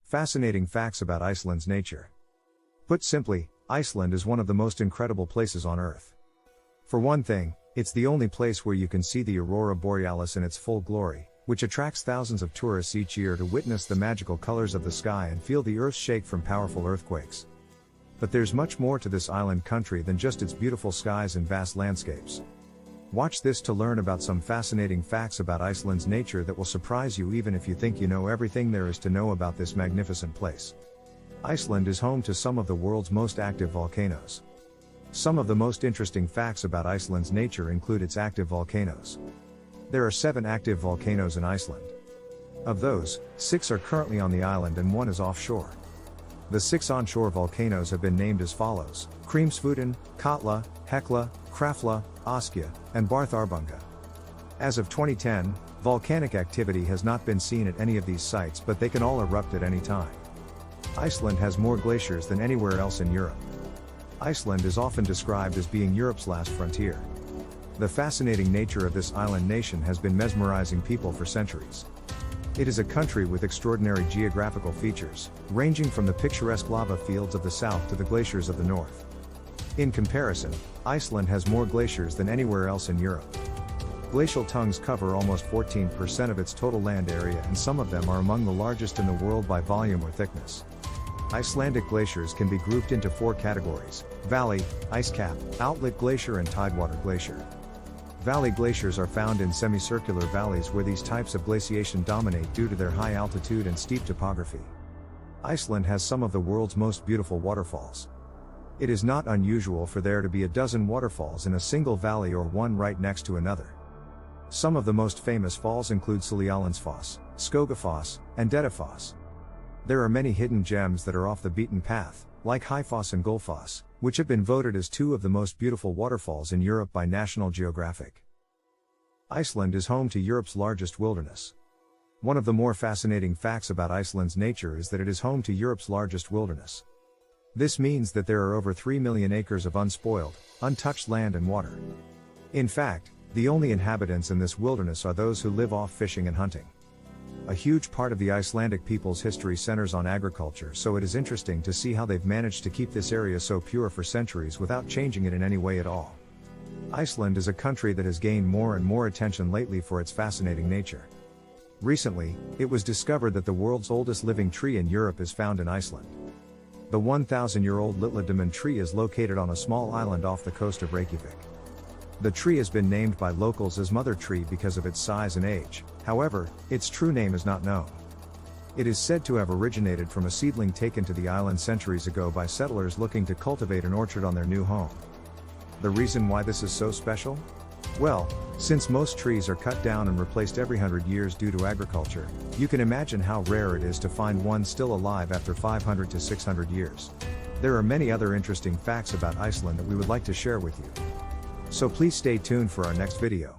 Fascinating facts about Iceland's nature. Put simply, Iceland is one of the most incredible places on Earth. For one thing, it's the only place where you can see the Aurora Borealis in its full glory, which attracts thousands of tourists each year to witness the magical colors of the sky and feel the earth shake from powerful earthquakes. But there's much more to this island country than just its beautiful skies and vast landscapes. Watch this to learn about some fascinating facts about Iceland's nature that will surprise you even if you think you know everything there is to know about this magnificent place. Iceland is home to some of the world's most active volcanoes. Some of the most interesting facts about Iceland's nature include its active volcanoes. There are 7 active volcanoes in Iceland. Of those, 6 are currently on the island and 1 is offshore. The 6 onshore volcanoes have been named as follows: Grímsvötn, Katla, Hekla, Krafla, Askja, and Barþarbunga. As of 2010, volcanic activity has not been seen at any of these sites, but they can all erupt at any time. Iceland has more glaciers than anywhere else in Europe. Iceland is often described as being Europe's last frontier. The fascinating nature of this island nation has been mesmerizing people for centuries. It is a country with extraordinary geographical features, ranging from the picturesque lava fields of the south to the glaciers of the north. In comparison, Iceland has more glaciers than anywhere else in Europe. Glacial tongues cover almost 14% of its total land area, and some of them are among the largest in the world by volume or thickness. Icelandic glaciers can be grouped into 4 categories: valley, ice cap, outlet glacier, and tidewater glacier. Valley glaciers are found in semicircular valleys where these types of glaciation dominate due to their high altitude and steep topography. Iceland has some of the world's most beautiful waterfalls. It is not unusual for there to be a dozen waterfalls in a single valley or one right next to another. Some of the most famous falls include Seljalandsfoss, Skogafoss, and Dettifoss. There are many hidden gems that are off the beaten path, like Hæfoss and Gullfoss, which have been voted as 2 of the most beautiful waterfalls in Europe by National Geographic. Iceland is home to Europe's largest wilderness. One of the more fascinating facts about Iceland's nature is that it is home to Europe's largest wilderness. This means that there are over 3 million acres of unspoiled, untouched land and water. In fact, the only inhabitants in this wilderness are those who live off fishing and hunting. A huge part of the Icelandic people's history centers on agriculture, so it is interesting to see how they've managed to keep this area so pure for centuries without changing it in any way at all. Iceland is a country that has gained more and more attention lately for its fascinating nature. Recently, it was discovered that the world's oldest living tree in Europe is found in Iceland. The 1,000-year-old Litladamen tree is located on a small island off the coast of Reykjavik. The tree has been named by locals as Mother Tree because of its size and age. However, its true name is not known. It is said to have originated from a seedling taken to the island centuries ago by settlers looking to cultivate an orchard on their new home. The reason why this is so special? Well, since most trees are cut down and replaced every 100 years due to agriculture, you can imagine how rare it is to find one still alive after 500 to 600 years. There are many other interesting facts about Iceland that we would like to share with you. So please stay tuned for our next video.